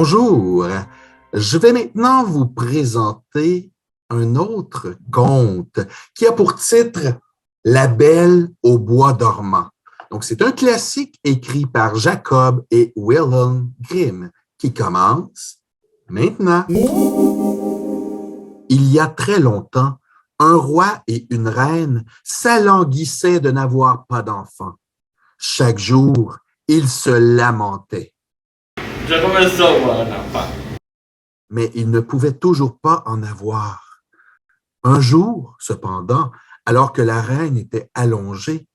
Bonjour, je vais maintenant vous présenter un autre conte qui a pour titre La Belle au bois dormant. Donc, c'est un classique écrit par Jacob et Wilhelm Grimm qui commence maintenant. Il y a très longtemps, un roi et une reine s'alanguissaient de n'avoir pas d'enfants. Chaque jour, ils se lamentaient. J'aimerais ça avoir un enfant. Mais ils ne pouvaient toujours pas en avoir. Un jour, cependant, alors que la reine était allongée,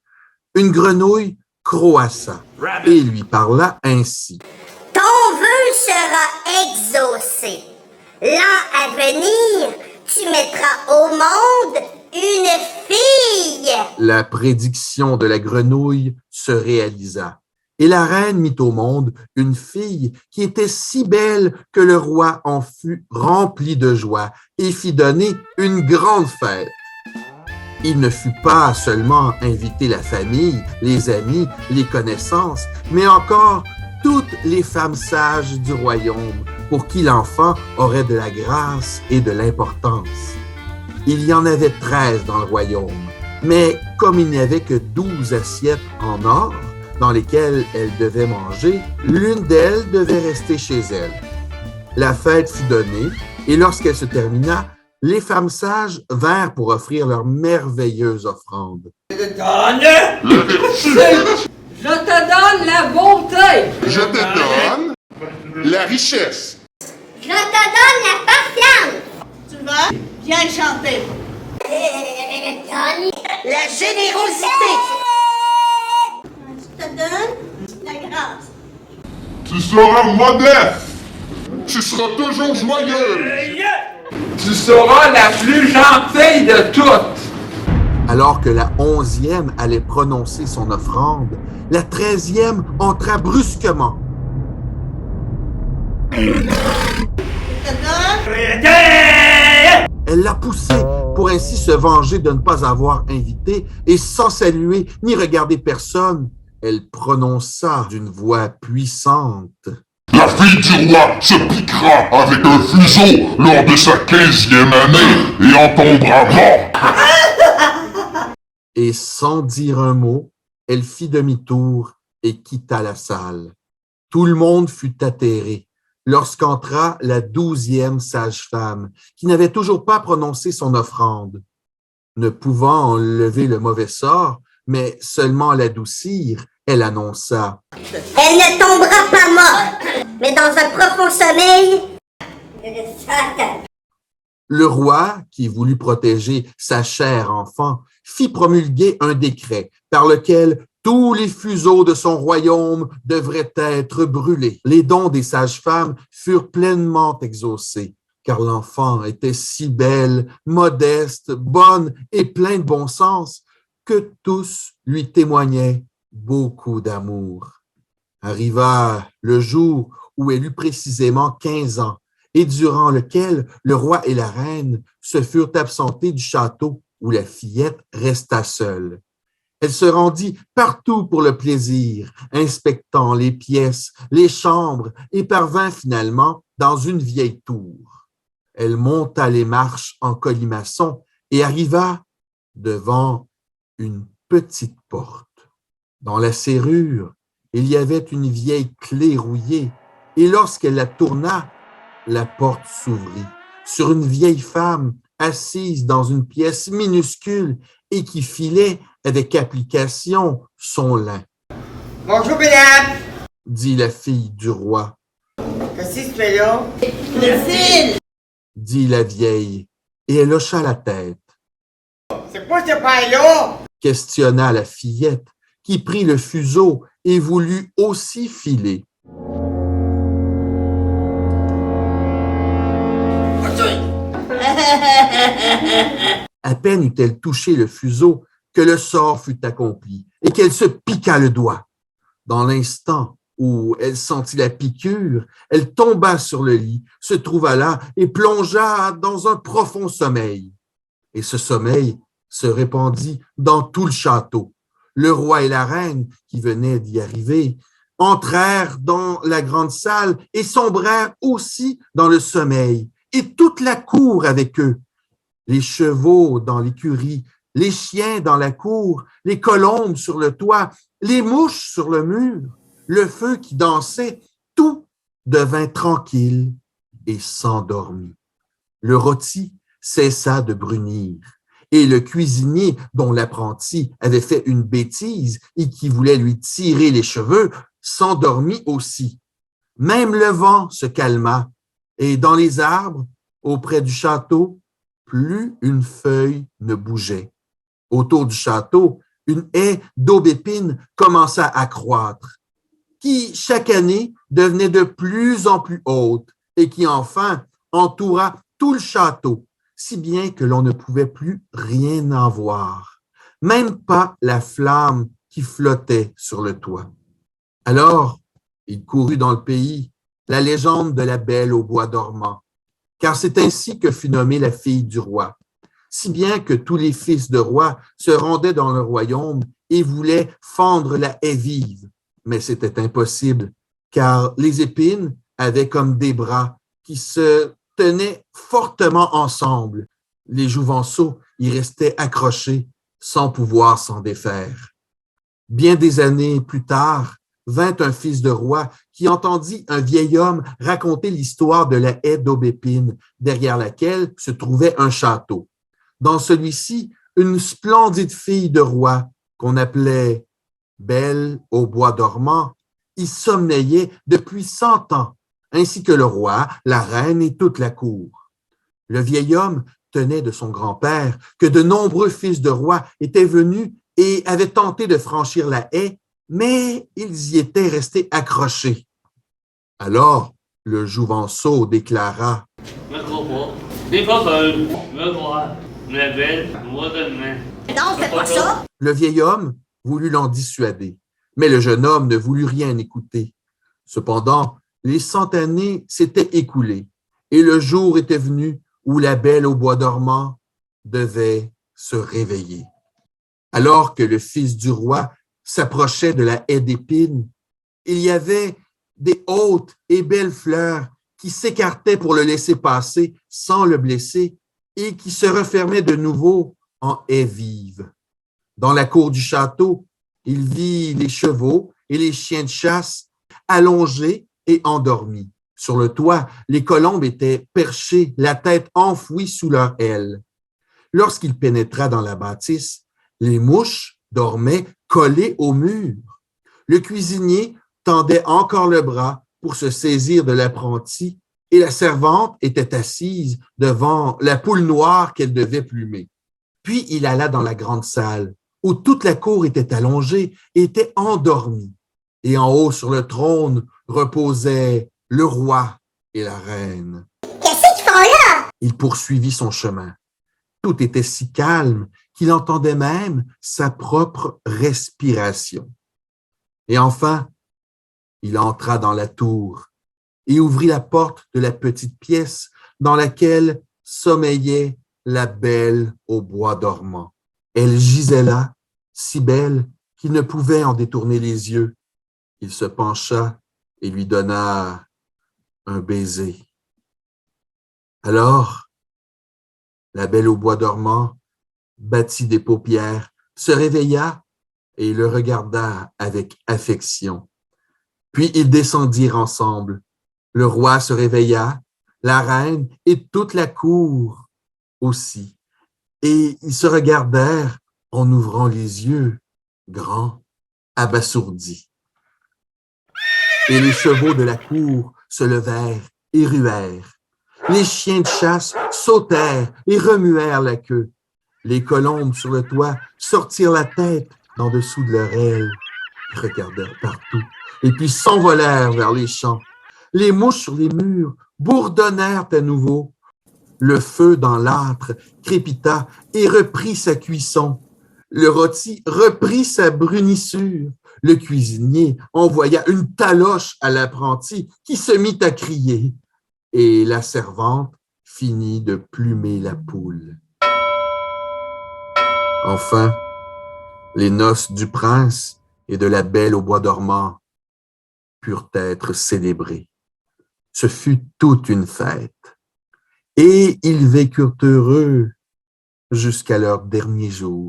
une grenouille croassa et lui parla ainsi. « Ton vœu sera exaucé. L'an à venir, tu mettras au monde une fille. » La prédiction de la grenouille se réalisa. Et la reine mit au monde une fille qui était si belle que le roi en fut rempli de joie et fit donner une grande fête. Il ne fut pas seulement inviter la famille, les amis, les connaissances, mais encore toutes les femmes sages du royaume pour qui l'enfant aurait de la grâce et de l'importance. Il y en avait 13 dans le royaume, mais comme il n'y avait que 12 assiettes en or, dans lesquelles elle devait manger, l'une d'elles devait rester chez elle. La fête fut donnée, et lorsqu'elle se termina, les femmes sages vinrent pour offrir leurs merveilleuses offrandes. Je te donne la bonté. Je te donne la richesse. Je te donne la patience. Tu vas? Viens chanter. La générosité. Je te donne la grâce. Tu seras modeste. Tu seras toujours joyeuse. Tu seras la plus gentille de toutes. Alors que la 11e allait prononcer son offrande, la 13e entra brusquement. Je te donne Elle la poussait pour ainsi se venger de ne pas avoir invité, et sans saluer ni regarder personne, elle prononça d'une voix puissante. La fille du roi se piquera avec un fuseau lors de sa 15e année et en tombera morte. Et sans dire un mot, elle fit demi-tour et quitta la salle. Tout le monde fut atterré lorsqu'entra la 12e sage-femme, qui n'avait toujours pas prononcé son offrande. Ne pouvant enlever le mauvais sort, mais seulement l'adoucir, elle annonça. Elle ne tombera pas morte, mais dans un profond sommeil de Satan. Le roi, qui voulut protéger sa chère enfant, fit promulguer un décret par lequel tous les fuseaux de son royaume devraient être brûlés. Les dons des sages-femmes furent pleinement exaucés, car l'enfant était si belle, modeste, bonne et plein de bon sens que tous lui témoignaient beaucoup d'amour. Arriva le jour où elle eut précisément 15 ans, et durant lequel le roi et la reine se furent absentés du château où la fillette resta seule. Elle se rendit partout pour le plaisir, inspectant les pièces, les chambres, et parvint finalement dans une vieille tour. Elle monta les marches en colimaçon et arriva devant une petite porte. Dans la serrure, il y avait une vieille clé rouillée, et lorsqu'elle la tourna, la porte s'ouvrit sur une vieille femme assise dans une pièce minuscule et qui filait avec application son lin. « Bonjour, mesdames! » dit la fille du roi. « Qu'est-ce que tu fais là? » le fil. Dit la vieille, et elle hocha la tête. « C'est quoi ce pain-là? » Questionna la fillette, qui prit le fuseau et voulut aussi filer. À peine eut-elle touché le fuseau que le sort fut accompli et qu'elle se piqua le doigt. Dans l'instant où elle sentit la piqûre, elle tomba sur le lit, se trouva là et plongea dans un profond sommeil. Et ce sommeil se répandit dans tout le château. Le roi et la reine, qui venaient d'y arriver, entrèrent dans la grande salle et sombrèrent aussi dans le sommeil, et toute la cour avec eux, les chevaux dans l'écurie, les chiens dans la cour, les colombes sur le toit, les mouches sur le mur, le feu qui dansait, tout devint tranquille et s'endormit. Le rôti cessa de brunir, et le cuisinier, dont l'apprenti avait fait une bêtise et qui voulait lui tirer les cheveux, s'endormit aussi. Même le vent se calma, et dans les arbres, auprès du château, plus une feuille ne bougeait. Autour du château, une haie d'aubépines commença à croître, qui chaque année devenait de plus en plus haute et qui enfin entoura tout le château, si bien que l'on ne pouvait plus rien en voir, même pas la flamme qui flottait sur le toit. Alors, il courut dans le pays la légende de la Belle au bois dormant, car c'est ainsi que fut nommée la fille du roi, si bien que tous les fils de roi se rendaient dans le royaume et voulaient fendre la haie vive, mais c'était impossible, car les épines avaient comme des bras qui se tenaient fortement ensemble. Les jouvenceaux y restaient accrochés sans pouvoir s'en défaire. Bien des années plus tard, vint un fils de roi qui entendit un vieil homme raconter l'histoire de la haie d'aubépines, derrière laquelle se trouvait un château. Dans celui-ci, une splendide fille de roi, qu'on appelait Belle au bois dormant, y sommeillait depuis 100 ans, ainsi que le roi, la reine et toute la cour. Le vieil homme tenait de son grand-père que de nombreux fils de roi étaient venus et avaient tenté de franchir la haie, mais ils y étaient restés accrochés. Alors, le jouvenceau déclara Non, fais pas ça. Le vieil homme voulut l'en dissuader, mais le jeune homme ne voulut rien écouter. Cependant, les 100 années s'étaient écoulées et le jour était venu où la Belle au bois dormant devait se réveiller. Alors que le fils du roi s'approchait de la haie d'épines, il y avait des hautes et belles fleurs qui s'écartaient pour le laisser passer sans le blesser et qui se refermaient de nouveau en haie vive. Dans la cour du château, il vit les chevaux et les chiens de chasse allongés et endormis. Sur le toit, les colombes étaient perchées, la tête enfouie sous leurs ailes. Lorsqu'il pénétra dans la bâtisse, les mouches dormaient collées au mur. Le cuisinier tendait encore le bras pour se saisir de l'apprenti et la servante était assise devant la poule noire qu'elle devait plumer. Puis il alla dans la grande salle où toute la cour était allongée et était endormie. Et en haut sur le trône reposaient le roi et la reine. Qu'est-ce qu'ils font là? Il poursuivit son chemin. Tout était si calme qu'il entendait même sa propre respiration. Et enfin, il entra dans la tour et ouvrit la porte de la petite pièce dans laquelle sommeillait la Belle au bois dormant. Elle gisait là, si belle qu'il ne pouvait en détourner les yeux. Il se pencha et lui donna un baiser. Alors, la Belle au bois dormant battit des paupières, se réveilla et le regarda avec affection. Puis ils descendirent ensemble. Le roi se réveilla, la reine et toute la cour aussi. Et ils se regardèrent en ouvrant les yeux, grands, abasourdis. Et les chevaux de la cour se levèrent et ruèrent. Les chiens de chasse sautèrent et remuèrent la queue. Les colombes sur le toit sortirent la tête d'en dessous de leur aile, regardèrent partout, et puis s'envolèrent vers les champs. Les mouches sur les murs bourdonnèrent à nouveau. Le feu dans l'âtre crépita et reprit sa cuisson. Le rôti reprit sa brunissure. Le cuisinier envoya une taloche à l'apprenti qui se mit à crier. Et la servante finit de plumer la poule. Enfin, les noces du prince et de la Belle au bois dormant purent être célébrés. Ce fut toute une fête. Et ils vécurent heureux jusqu'à leur dernier jour.